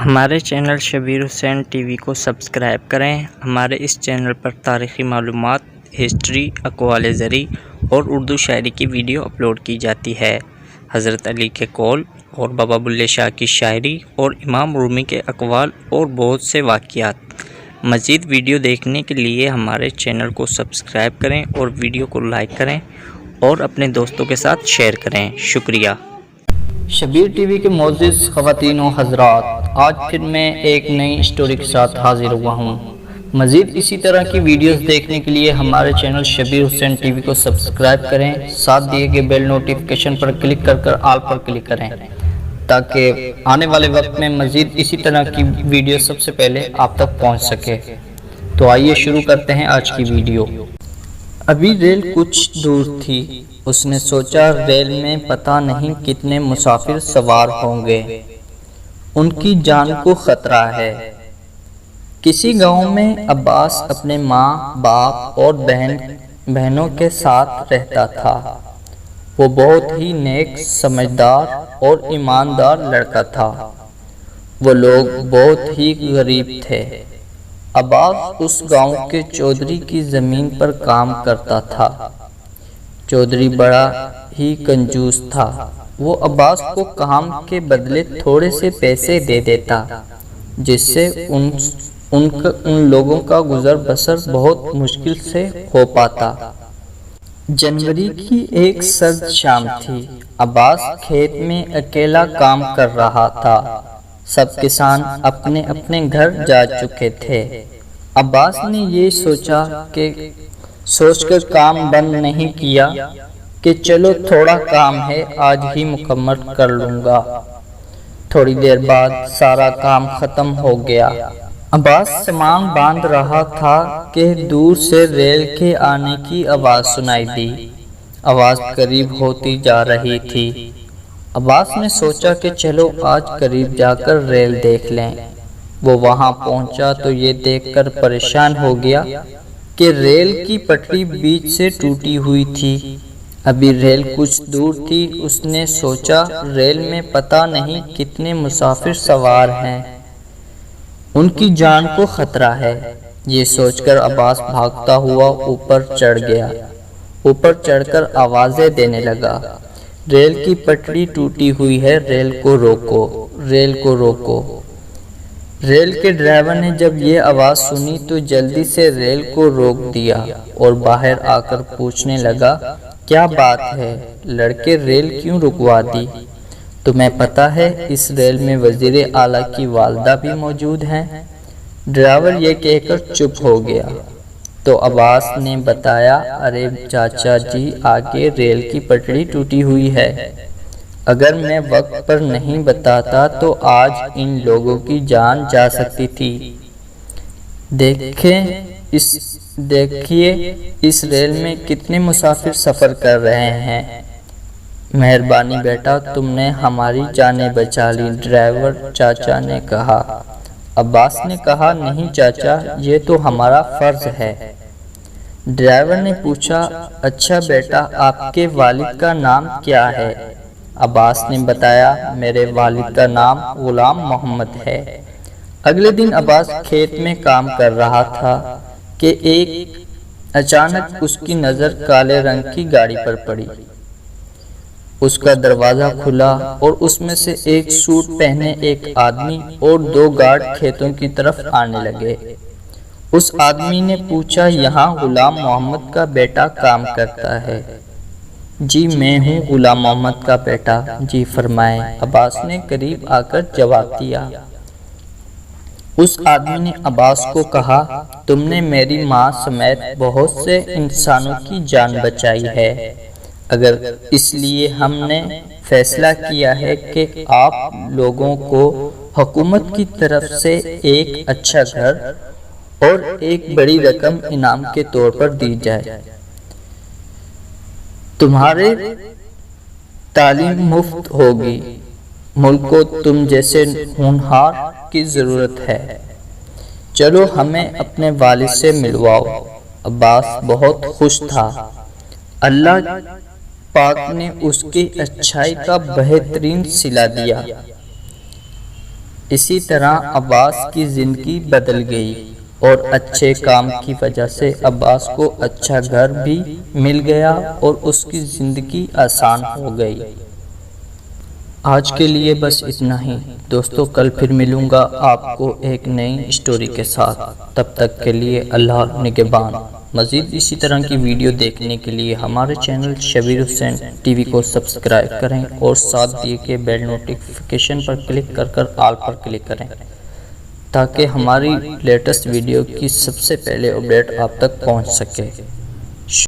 ہمارے چینل شبیر حسین T V کو subscribe کریں۔ ہمارے اس چینل پر تاریخی معلومات، ہسٹری، اقوال زرعی اور اردو شاعری کی ویڈیو اپلوڈ کی جاتی ہے۔ حضرت علی کے قول اور بابا بلے شاہ کی شاعری اور امام رومی کے اقوال اور بہت سے واقعات۔ مزید ویڈیو دیکھنے کے لیے ہمارے چینل کو سبسکرائب کریں اور ویڈیو کو لائک کریں اور اپنے دوستوں کے ساتھ شیئر کریں۔ شکریہ۔ شبیر ٹی وی کے معزز خواتین و حضرات، آج پھر میں ایک نئی اسٹوری کے ساتھ حاضر ہوا ہوں۔ مزید اسی طرح کی ویڈیوز دیکھنے کے لیے ہمارے چینل شبیر حسین ٹی وی کو سبسکرائب کریں، ساتھ دیے گئے بیل نوٹیفیکیشن پر کلک کر آل پر کلک کریں تاکہ آنے والے وقت میں مزید اسی طرح کی ویڈیو سب سے پہلے آپ تک پہنچ سکے۔ تو آئیے شروع کرتے ہیں آج کی ویڈیو۔ ابھی ریل کچھ دور تھی، اس نے سوچا ریل میں پتہ نہیں کتنے مسافر سوار ہوں گے، ان کی جان کو خطرہ ہے۔ کسی گاؤں میں عباس اپنے ماں، باپ اور بہنوں کے ساتھ رہتا تھا۔ وہ بہت ہی نیک، سمجھدار اور ایماندار لڑکا تھا۔ وہ لوگ بہت ہی غریب تھے۔ عباس اس گاؤں کے چودھری کی زمین پر کام کرتا تھا۔ چودھری بڑا ہی کنجوس تھا۔ وہ عباس کو کام کے بدلے تھوڑے سے پیسے دے دیتا، جس سے ان لوگوں کا گزر بسر بہت مشکل سے ہو پاتا۔ جنوری کی ایک سرد شام تھی۔ عباس کھیت میں اکیلا کام کر رہا تھا۔ سب کسان اپنے اپنے گھر جا چکے تھے۔ عباس نے یہ سوچ کر کام بند نہیں کیا کہ چلو تھوڑا کام ہے، آج ہی مکمل کر لوں گا۔ تھوڑی دیر بعد سارا کام ختم ہو گیا۔ عباس سامان باندھ رہا تھا کہ دور سے ریل کے آنے کی آواز سنائی دی۔ آواز قریب ہوتی جا رہی تھی۔ عباس نے سوچا کہ چلو آج قریب جا کر ریل دیکھ لیں۔ وہ وہاں پہنچا تو یہ دیکھ کر پریشان ہو گیا کہ ریل کی پٹری بیچ سے ٹوٹی ہوئی تھی۔ ابھی ریل کچھ دور تھی۔ اس نے سوچا ریل میں پتہ نہیں کتنے مسافر سوار ہیں، ان کی جان کو خطرہ ہے۔ یہ سوچ کر عباس بھاگتا ہوا اوپر چڑھ گیا۔ اوپر چڑھ کر آوازیں دینے لگا، ریل کی پٹری ٹوٹی ہوئی ہے، ریل کو روکو، ریل کو روکو۔ ریل کے ڈرائیور نے جب یہ آواز سنی تو جلدی سے ریل کو روک دیا اور باہر آ کر پوچھنے لگا، کیا بات ہے لڑکے، ریل کیوں رکوا دی؟ تمہیں پتہ ہے اس ریل میں وزیر اعلیٰ کی والدہ بھی موجود ہیں؟ ڈرائیور یہ کہہ کر چپ ہو گیا۔ تو عباس نے بتایا، ارے چاچا جی، آگے ریل کی پٹڑی ٹوٹی ہوئی ہے۔ اگر میں وقت پر نہیں بتاتا تو آج ان لوگوں کی جان جا سکتی تھی۔ دیکھیے اس ریل میں کتنے مسافر سفر کر رہے ہیں۔ مہربانی بیٹا، تم نے ہماری جانیں بچا لی، ڈرائیور چاچا نے کہا۔ عباس نے کہا، نہیں چاچا، یہ تو ہمارا فرض ہے۔ ڈرائیور نے پوچھا، اچھا بیٹا، آپ کے والد کا نام کیا ہے؟ عباس نے بتایا، میرے والد کا نام غلام محمد ہے۔ اگلے دن عباس کھیت میں کام کر رہا تھا کہ اچانک اس کی نظر کالے رنگ کی گاڑی پر پڑی۔ اس کا دروازہ کھلا اور اس میں سے ایک سوٹ پہنے ایک آدمی اور دو گارڈ کھیتوں کی طرف آنے لگے۔ اس آدمی نے پوچھا، یہاں غلام محمد کا بیٹا کام کرتا ہے؟ جی میں ہوں غلام محمد کا بیٹا، جی فرمائیں، عباس نے قریب آ کر جواب دیا۔ اس آدمی نے عباس کو کہا، تم نے میری ماں سمیت بہت سے انسانوں کی جان بچائی ہے، اگر اس لیے ہم نے فیصلہ کیا ہے کہ آپ لوگوں کو حکومت کی طرف سے ایک اچھا گھر اور ایک بڑی رقم انعام کے طور پر دی جائے۔ تمہارے تعلیم مفت ہوگی، ملک کو تم جیسے ہونہار کی ضرورت ہے، چلو ہمیں اپنے والد سے ملواؤ۔ عباس بہت خوش تھا۔ اللہ پاک نے اس کی اچھائی کا بہترین صلہ دیا۔ اسی طرح عباس کی زندگی بدل گئی اور اچھے کام کی وجہ سے عباس کو اچھا گھر بھی مل گیا اور اس کی زندگی آسان ہو گئی۔ آج کے لیے بس اتنا ہی دوستو، کل پھر ملوں گا آپ کو ایک نئی سٹوری کے ساتھ۔ تب تک کے لیے اللہ نگہبان۔ مزید اسی طرح کی ویڈیو دیکھنے کے لیے ہمارے چینل شبیر حسین ٹی وی کو سبسکرائب کریں اور ساتھ دیے کے بیل نوٹیفیکیشن پر کلک کر آل پر کلک کریں تاکہ ہماری لیٹسٹ ویڈیو کی سب سے پہلے اپڈیٹ آپ تک پہنچ سکے۔